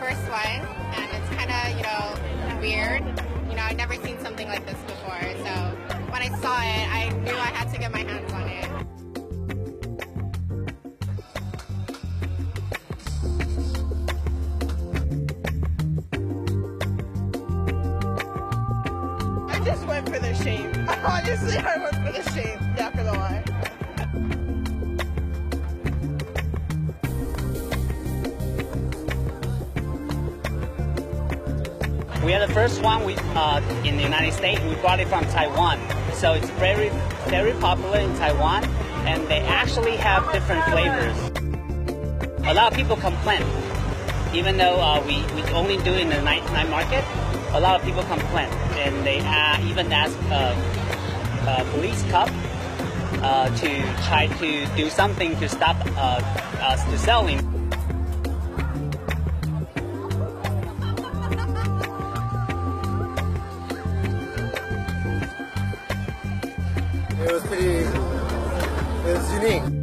first one, and it's kind of, weird. I'd never seen something like this before, so when I saw it, I knew I had to get my hands on it. I just went for the shape. Honestly, I went for the shape, not gonna lie. We are the first one in the United States. We brought it from Taiwan. So it's very, very popular in Taiwan, and they actually have different flavors. A lot of people complain. Even though we only do it in the night market, a lot of people complain. And they even ask police cop to try to do something to stop us to selling. It was unique.